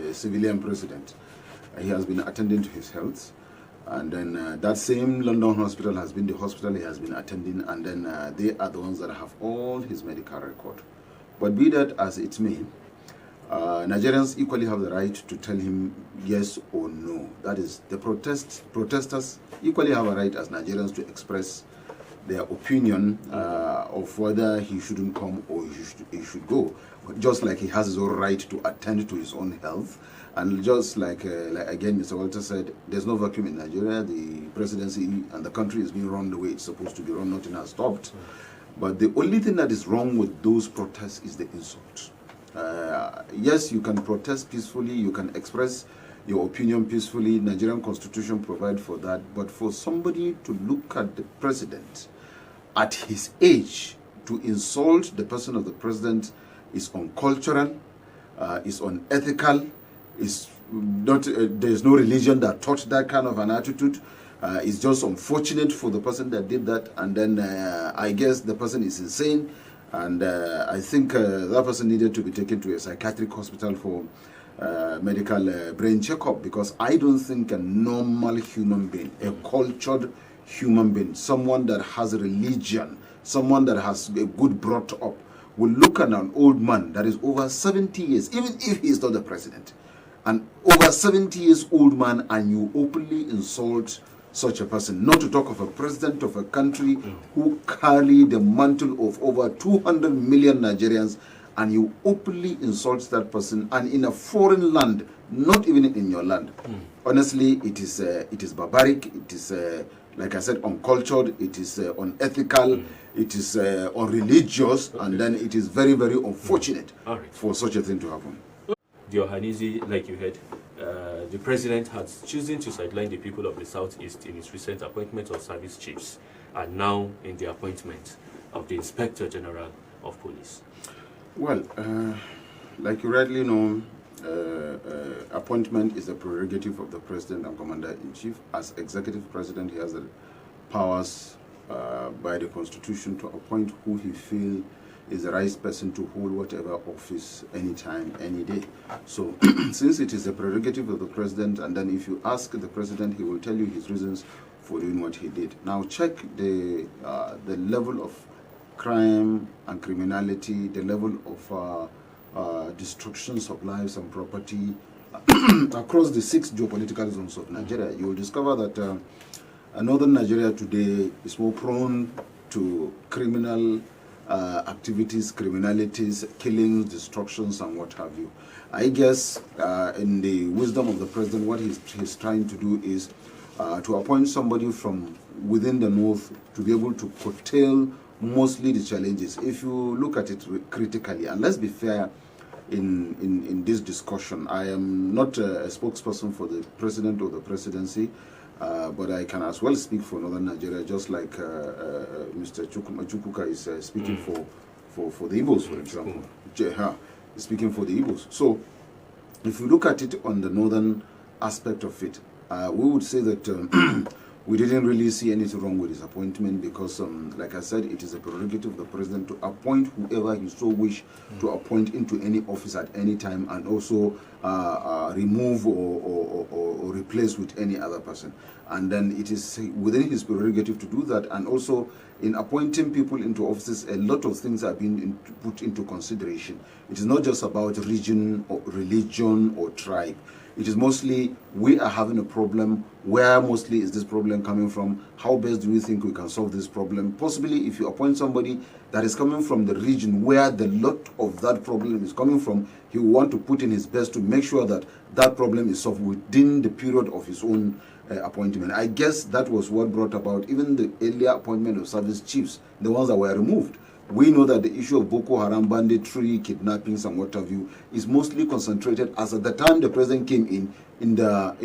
a civilian president. He has been attending to his health. And then that same London hospital has been the hospital he has been attending, and then they are the ones that have all his medical record. But be that as it may, Nigerians equally have the right to tell him yes or no. That is, the protesters equally have a right as Nigerians to express their opinion of whether he shouldn't come or he should go. Just like he has his own right to attend to his own health. And just like again, Mr. Walter said, there's no vacuum in Nigeria. The presidency and the country is being run the way it's supposed to be run. Nothing has stopped. But the only thing that is wrong with those protests is the insult. Yes, you can protest peacefully. You can express your opinion peacefully. Nigerian constitution provides for that. But for somebody to look at the president at his age, to insult the person of the president is uncultural, is unethical, is not. There's no religion that taught that kind of an attitude. It's just unfortunate for the person that did that, and then I guess the person is insane, and I think that person needed to be taken to a psychiatric hospital for medical brain checkup, because I don't think a normal human being, a cultured human being, someone that has a religion, someone that has a good brought up, will look at an old man that is over 70 years, even if he is not the president, an over 70 years old man, and you openly insult such a person, not to talk of a president of a country who carry the mantle of over 200 million Nigerians, and you openly insult that person, and in a foreign land, not even in your land. Honestly, it is barbaric, it is like I said, uncultured, it is unethical, it is unreligious, and then it is very, very unfortunate for such a thing to happen. Diohanizi, like you heard, the president has chosen to sideline the people of the Southeast in his recent appointment of service chiefs, and now in the appointment of the Inspector General of Police. Well, like you rightly know, appointment is a prerogative of the president and commander-in-chief. As executive president, he has the powers by the constitution to appoint who he feels is the right person to hold whatever office anytime, any day. So since it is a prerogative of the president, and then if you ask the president, he will tell you his reasons for doing what he did. Now check the level of crime and criminality, the level of destructions of lives and property across the 6 geopolitical zones of Nigeria. You will discover that northern Nigeria today is more prone to criminal activities, criminalities, killings, destructions, and what have you. I guess in the wisdom of the president, what he's trying to do is to appoint somebody from within the north to be able to curtail mostly the challenges. If you look at it critically, and let's be fair in this discussion, I am not a spokesperson for the president or the presidency, but I can as well speak for Northern Nigeria, just like Mr. Chukwuka is speaking for the Igbos, for example. Speaking for the Igbos. So, if you look at it on the northern aspect of it, we would say that we didn't really see anything wrong with his appointment, because, like I said, it is a prerogative of the president to appoint whoever he so wish to appoint into any office at any time, and also remove or replace with any other person. And then it is within his prerogative to do that. And also in appointing people into offices, a lot of things are being put into consideration. It is not just about region or religion or tribe. It is mostly, we are having a problem. Where mostly is this problem coming from? How best do we think we can solve this problem? Possibly if you appoint somebody that is coming from the region where the lot of that problem is coming from, he will want to put in his best to make sure that that problem is solved within the period of his own appointment. I guess that was what brought about even the earlier appointment of service chiefs, the ones that were removed. We know that the issue of Boko Haram, banditry, kidnappings, and what have you is mostly concentrated, as at the time the president came in the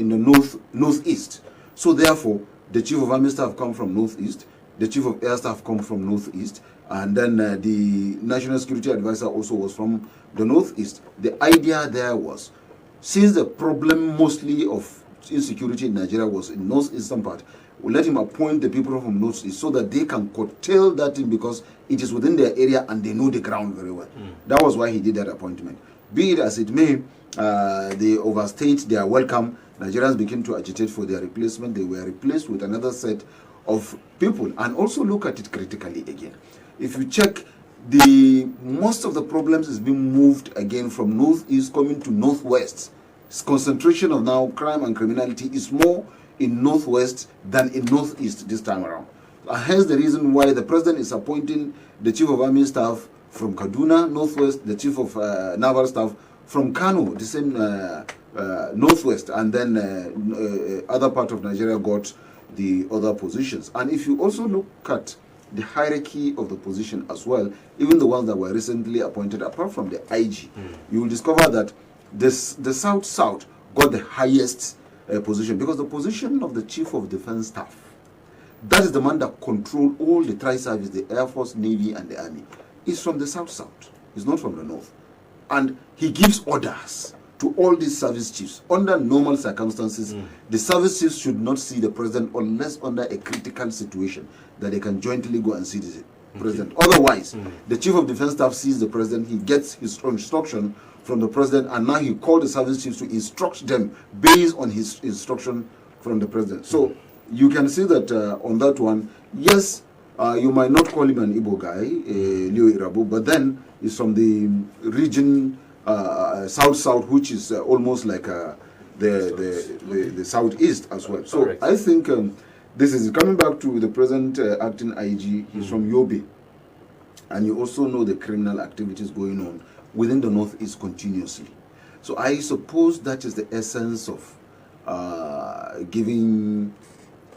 northeast. So therefore, the chief of army staff come from northeast, the chief of air staff come from northeast, and then the national security advisor also was from the northeast. The idea there was, since the problem mostly of insecurity in Nigeria was in northeastern part, we let him appoint the people from northeast so that they can curtail that thing, because it is within their area and they know the ground very well. That was why he did that appointment. Be it as it may, they overstayed their welcome. Nigerians began to agitate for their replacement. They were replaced with another set of people. And also look at it critically again. If you check, most of the problems is being moved again from northeast coming to northwest. Concentration of now crime and criminality is more in northwest than in northeast this time around. Hence the reason why the president is appointing the chief of army staff from Kaduna, northwest, the chief of naval staff from Kano, the same northwest, and then other part of Nigeria got the other positions. And if you also look at the hierarchy of the position as well, even the ones that were recently appointed, apart from the IG, you will discover that the South got the highest position, because the position of the chief of defense staff, that is the man that controls all the tri-service, the Air Force, Navy, and the Army, is from the South. It's not from the North. And he gives orders to all these service chiefs. Under normal circumstances, the service chiefs should not see the president unless under a critical situation that they can jointly go and see the president. Otherwise, the chief of defense staff sees the president, he gets his instruction from the president, and now he called the service chiefs to instruct them based on his instruction from the president. So you can see that on that one, yes, you might not call him an Igbo guy, Aliyu Irabu, but then he's from the region South, which is almost like the Southeast as well. So correct. I think this is coming back to the present acting IG. He's from Yobe, and you also know the criminal activities going on within the Northeast continuously. So I suppose that is the essence of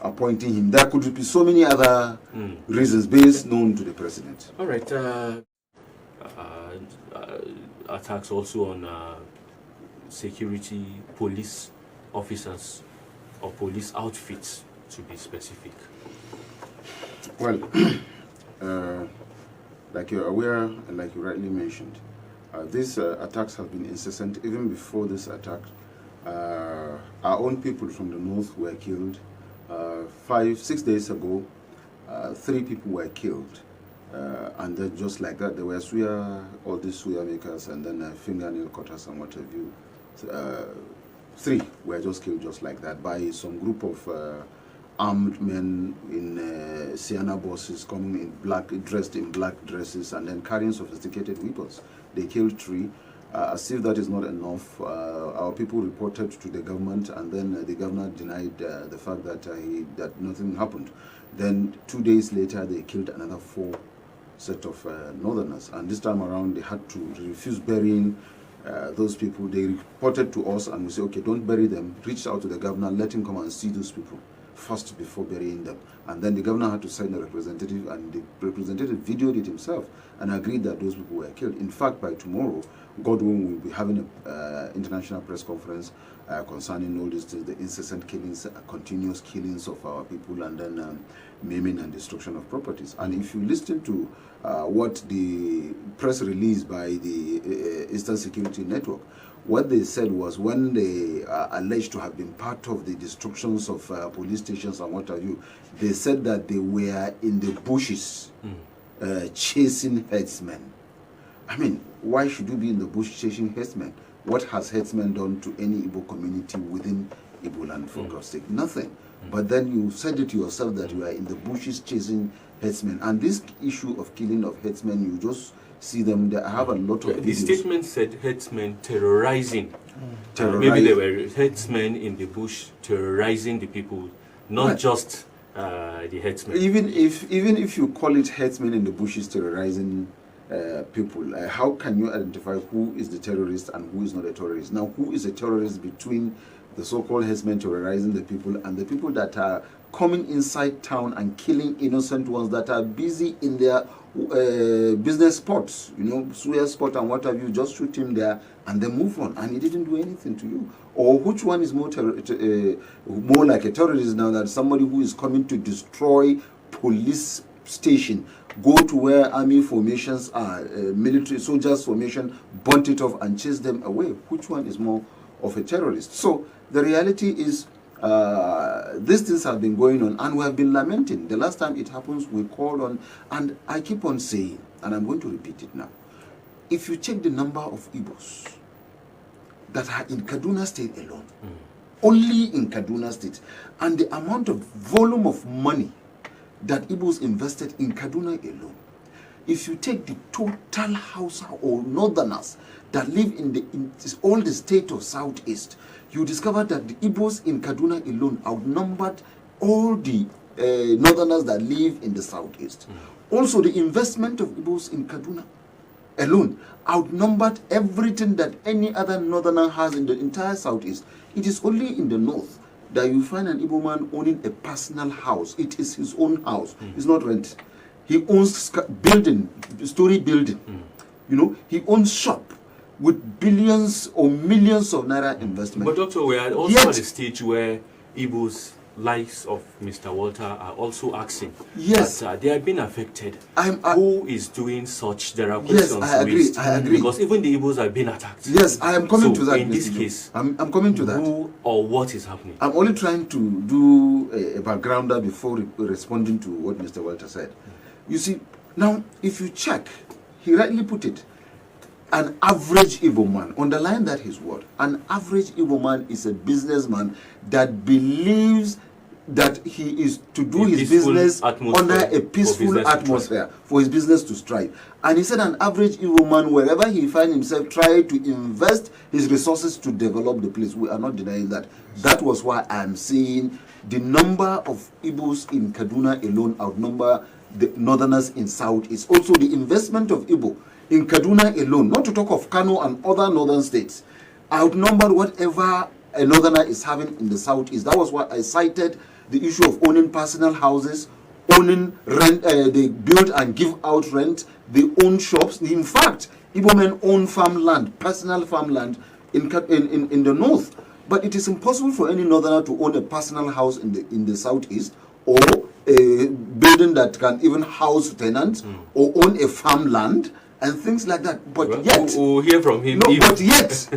appointing him. There could be so many other reasons based known to the president. All right. Attacks also on security, police officers or police outfits, to be specific. Well, like you're aware and like you rightly mentioned, these attacks have been incessant. Even before this attack, our own people from the north were killed. 5-6 days ago, 3 people were killed. And then just like that, there were all these suya makers, and then fingernail cutters and what have you. 3 were just killed just like that by some group of armed men in Sienna buses coming in dressed in black dresses and then carrying sophisticated weapons. They killed 3. As if that is not enough, our people reported to the government, and then the governor denied the fact that that nothing happened. Then 2 days later, they killed another 4 set of northerners, and this time around they had to refuse burying those people. They reported to us, and we said, okay, don't bury them. Reach out to the governor, let him come and see those people first before burying them. And then the governor had to send a representative, and the representative videoed it himself and agreed that those people were killed. In fact, by tomorrow, Godwin will be having an international press conference concerning all these things, the incessant killings, continuous killings of our people, and then maiming and destruction of properties. And if you listen to what the press release by the Eastern Security Network, what they said was, when they are alleged to have been part of the destructions of police stations and what have you, they said that they were in the bushes chasing herdsmen. I mean, why should you be in the bush chasing herdsmen? What has herdsmen done to any Igbo community within Igbo land, for God's sake? Nothing. But then you said it yourself that you are in the bushes chasing herdsmen. And this issue of killing of herdsmen, you just see them, they have a lot of The videos. statement said herdsmen terrorizing. Maybe there were herdsmen in the bush terrorizing the people, not just the herdsmen. Even if you call it herdsmen in the bushes terrorizing people, how can you identify who is the terrorist and who is not a terrorist? Now, who is a terrorist between the so-called herdsmen terrorizing the people and the people that are coming inside town and killing innocent ones that are busy in their business spots, suya spot and what have you? Just shoot him there and then move on, and he didn't do anything to you. Or which one is more like a terrorist now, that somebody who is coming to destroy police station, go to where army formations are, military soldiers formation, burnt it off and chase them away? Which one is more of a terrorist? So the reality is, these things have been going on, and we have been lamenting. The last time it happens, we called on, and I keep on saying, and I'm going to repeat it now, if you check the number of Igbos that are in Kaduna State alone. Only in Kaduna State. And the amount of volume of money that Igbos invested in Kaduna alone. If you take the total Hausa or Northerners that live in all the state of Southeast, you discover that the Igbos in Kaduna alone outnumbered all the Northerners that live in the Southeast. Also, the investment of Igbos in Kaduna alone outnumbered everything that any other Northerner has in the entire Southeast. It is only in the North that you find an Igbo man owning a personal house. It is his own house. It's not rent. He owns building, story building. You know, he owns shop with billions or millions of naira investment. But Doctor, we are also at a stage where Igbos likes of Mr. Walter are also asking that they have been affected. Who is doing such? There are questions raised. I agree. Because even the Igbos have been attacked. Yes, I am coming to that. In this case, I'm coming to that. Who or what is happening? I'm only trying to do a backgrounder before responding to what Mr. Walter said. You see, now, if you check, he rightly put it, an average Igbo man, underline that his word, an average Igbo man is a businessman that believes that he is to do his business under a peaceful atmosphere for his business to strive. And he said an average Igbo man, wherever he finds himself, try to invest his resources to develop the place. We are not denying that. That was why I am saying the number of Igbos in Kaduna alone outnumber the Northerners in Southeast. Also, the investment of Igbo in Kaduna alone, not to talk of Kano and other northern states, outnumbered whatever a Northerner is having in the Southeast. That was why I cited the issue of owning personal houses, owning rent, they build and give out rent, they own shops. In fact, Igbo men own farmland, personal farmland in the north. But it is impossible for any Northerner to own a personal house in the Southeast, or a building that can even house tenants, or own a farmland and things like that. But yet, we'll hear from him. No, but yet,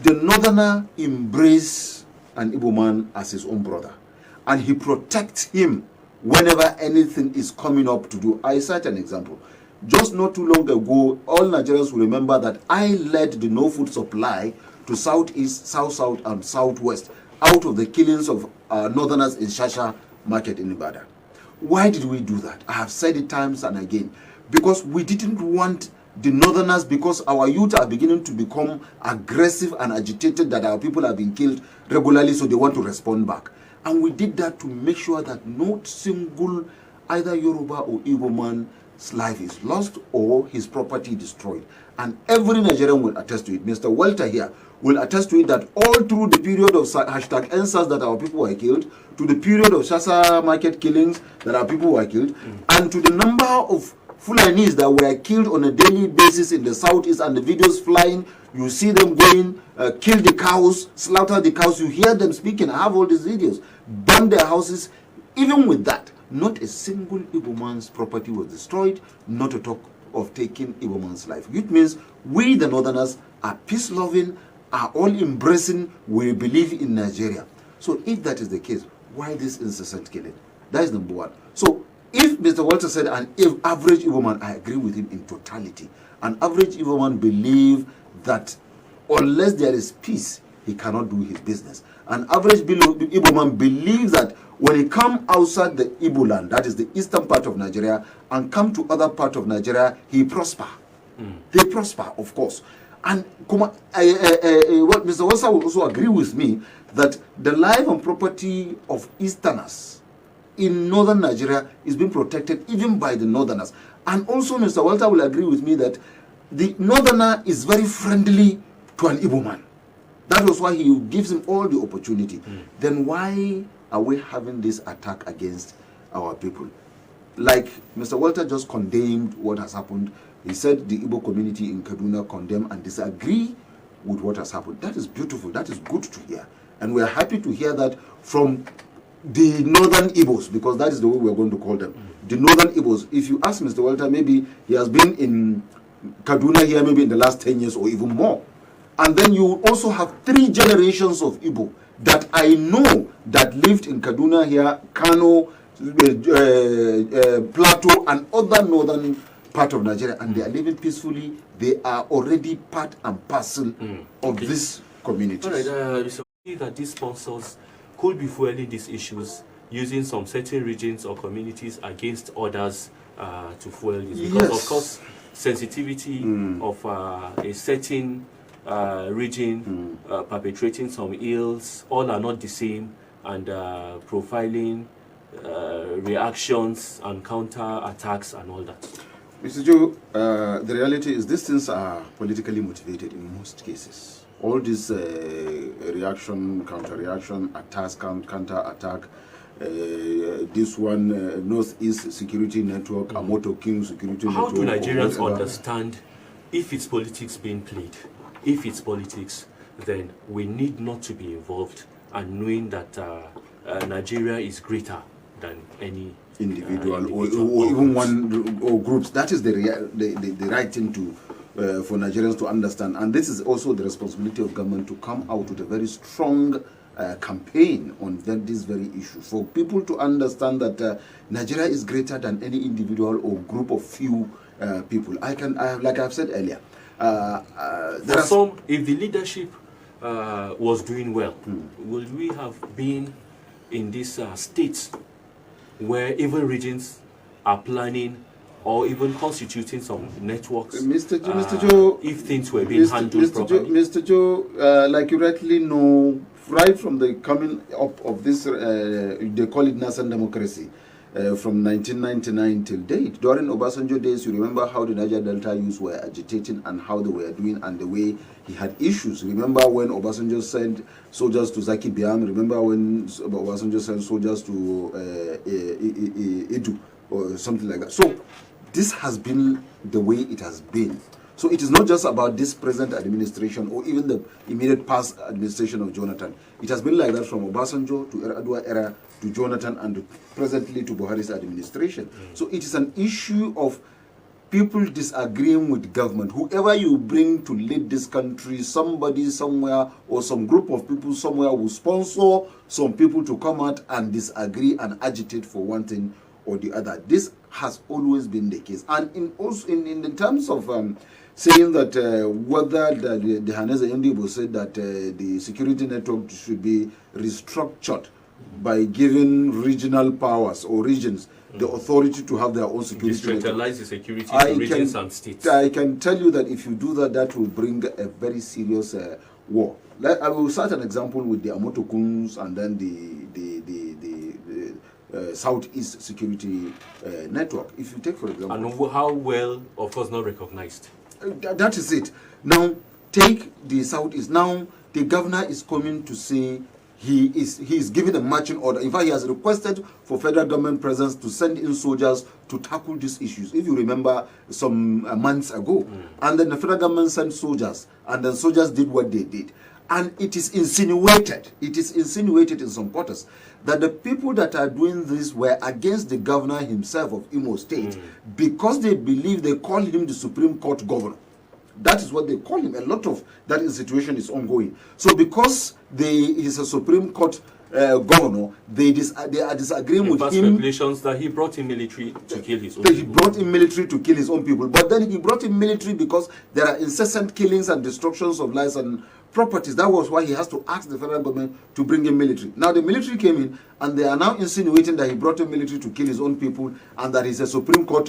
the Northerner embrace an Igbo man as his own brother, and he protects him whenever anything is coming up to do. I cite an example. Just not too long ago, all Nigerians will remember that I led the no food supply to Southeast, South, and Southwest out of the killings of Northerners in Shasha Market in Ibadan. Why did we do that? I have said it times and again. Because we didn't want the Northerners, because our youth are beginning to become aggressive and agitated that our people are being killed regularly, so they want to respond back. And we did that to make sure that not single either Yoruba or Igbo man's life is lost or his property destroyed. And every Nigerian will attest to it. Mr. Walter here will attest to it, that all through the period of hashtag NSAS that our people were killed, to the period of Shasa Market killings that our people were killed, and to the number of Fulanis that were killed on a daily basis in the Southeast, and the videos flying, you see them going, kill the cows, slaughter the cows, you hear them speaking. I have all these videos, burn their houses. Even with that, not a single Igbo man's property was destroyed, not to talk of taking Igbo man's life. Which means we, the Northerners, are peace-loving, are all embracing, we believe in Nigeria. So if that is the case, why this incessant killing? That is number one. So if Mr. Walter said an average Igbo man, I agree with him in totality. An average Igbo man believes that unless there is peace, he cannot do his business. An average Igbo man believes that when he come outside the Igbo land, that is the eastern part of Nigeria, and come to other part of Nigeria, he prosper. He prosper, of course. And what Mr. Walter will also agree with me, that the life and property of Easterners in northern Nigeria is being protected even by the Northerners. And also Mr. Walter will agree with me that the Northerner is very friendly to an Igbo man. That was why he gives him all the opportunity. Then why are we having this attack against our people? Like Mr. Walter just condemned what has happened. He said the Igbo community in Kaduna condemn and disagree with what has happened. That is beautiful. That is good to hear. And we are happy to hear that from the northern Igbos, because that is the way we are going to call them. The northern Igbos. If you ask Mr. Walter, maybe he has been in Kaduna here maybe in the last 10 years or even more. And then you also have 3 generations of Igbo that I know that lived in Kaduna here, Kano, Plateau, and other northern part of Nigeria, and they are living peacefully. they are already part and parcel of these communities. All right, so that these sponsors could be fueling these issues using some certain regions or communities against others to fuel this. Because, of course, sensitivity of a certain region perpetrating some ills, all are not the same, and profiling reactions and counter attacks and all that. Mr. Joe, the reality is these things are politically motivated in most cases. All this reaction, counter-reaction, attacks, counter-attack, this one, Northeast Security Network, Amoto King Security How Network. How do Nigerians understand if it's politics being played? If it's politics, then we need not to be involved, and knowing that Nigeria is greater than any individual or even one or groups. That is the right thing to for Nigerians to understand, and this is also the responsibility of government to come out with a very strong campaign on this very issue, for people to understand that Nigeria is greater than any individual or group of few people. Like I've said earlier, there are some. If the leadership was doing well, would we have been in this state where even regions are planning or even constituting some networks? Mr. Joe, if things were being handled properly. Mr. Joe, like you rightly know, right from the coming up of this, they call it nascent democracy, from 1999 till date. During Obasanjo days, you remember how the Niger Delta youths were agitating and how they were doing and the way he had issues. Remember when Obasanjo sent soldiers to Zaki Biam? Remember when Obasanjo sent soldiers to Edu or something like that? So this has been the way it has been. So it is not just about this present administration or even the immediate past administration of Jonathan. It has been like that from Obasanjo to Adwa era to Jonathan and presently to Buhari's administration. So it is an issue of people disagreeing with government. Whoever you bring to lead this country, somebody somewhere or some group of people somewhere will sponsor some people to come out and disagree and agitate for one thing or the other. This has always been the case. And in terms of saying that whether the Haneze Ndibo said that the security network should be restructured by giving regional powers or regions the authority to have their own security decentralize the security to regions and states. I can tell you that if you do that, that will bring a very serious war. I will cite an example with the Amotokuns and then the Southeast Security Network. If you take, for example... And how well, of course, not recognized. That is it. Now, take the Southeast. Now, the governor is coming to say he is giving a marching order. In fact, he has requested for federal government presence to send in soldiers to tackle these issues. If you remember some months ago. And then the federal government sent soldiers, and then soldiers did what they did. And it is insinuated in some quarters that the people that are doing this were against the governor himself of Imo State because they believe, they call him the Supreme Court governor. That is what they call him. A lot of that situation is ongoing. So because he is a Supreme Court governor, they are disagreeing with him. Speculations that he brought in military to kill his own people. He brought in military to kill his own people. But then he brought in military because there are incessant killings and destructions of lives and properties. That was why he has to ask the federal government to bring in military. Now the military came in and they are now insinuating that he brought in military to kill his own people and that he's a Supreme Court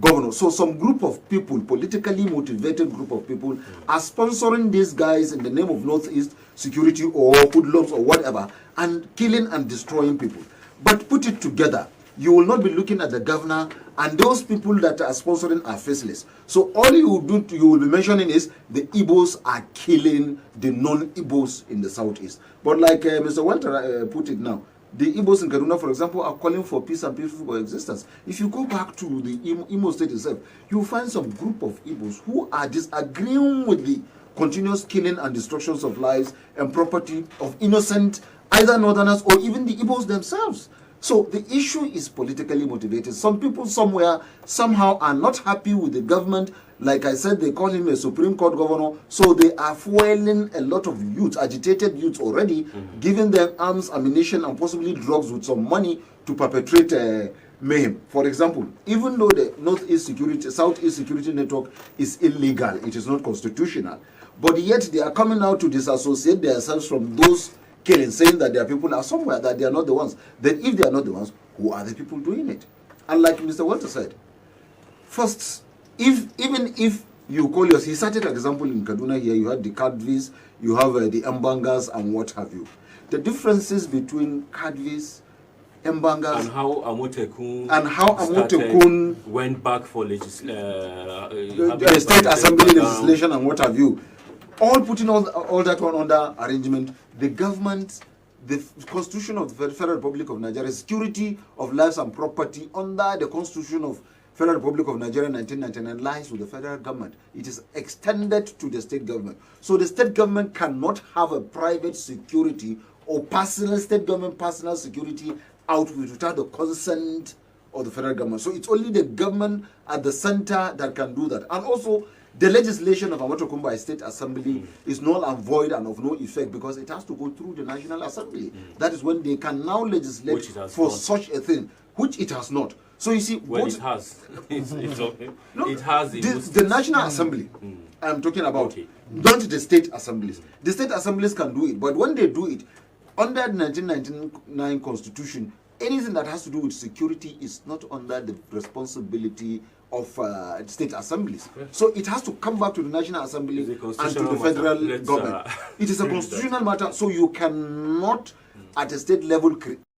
governor. So some group of people, politically motivated group of people, are sponsoring these guys in the name of Northeast security or hoodlums or whatever, and killing and destroying people. But put it together, you will not be looking at the governor, and those people that are sponsoring are faceless. So all you will be mentioning is the Igbos are killing the non-Igbos in the Southeast. But like Mr. Walter put it now, the Igbos in Kaduna, for example, are calling for peace and peaceful coexistence. If you go back to the Imo State itself, you will find some group of Igbos who are disagreeing with the continuous killing and destructions of lives and property of innocent, either northerners or even the Igbos themselves. So the issue is politically motivated. Some people somewhere, somehow are not happy with the government. Like I said, they call him a Supreme Court governor. So they are fueling a lot of youth, agitated youth already, giving them arms, ammunition, and possibly drugs with some money to perpetrate mayhem. For example, even though the Southeast Security Network is illegal, it is not constitutional, but yet they are coming out to disassociate themselves from those killings, saying that their people are somewhere, that they are not the ones. Then if they are not the ones, who are the people doing it? And like Mr. Walter said, first, even if you call yours, he cited an example in Kaduna here, you had the Kadvis, you have the Mbangas and what have you. The differences between Kadvis, Mbangas, and how Amotekun went back for the state assembly legislation and what have you, all putting all that one under arrangement, the government, the Constitution of the Federal Republic of Nigeria, security of lives and property under the Constitution of Federal Republic of Nigeria 1999 lies with the federal government. It is extended to the state government. So the state government cannot have a private security or state government personal security without the consent of the federal government. So it's only the government at the center that can do that. And also, the legislation of Amotekun by State Assembly is null and void and of no effect because it has to go through the National Assembly. That is when they can now legislate for such a thing, which it has not. So you see, well, it has. It's okay. No, it has. The National Assembly, I'm talking about, not the state assemblies. The state assemblies can do it, but when they do it, under the 1999 Constitution, anything that has to do with security is not under the responsibility of state assemblies. So it has to come back to the National Assembly and to the federal government. It is a constitutional matter, so you cannot, at a state level,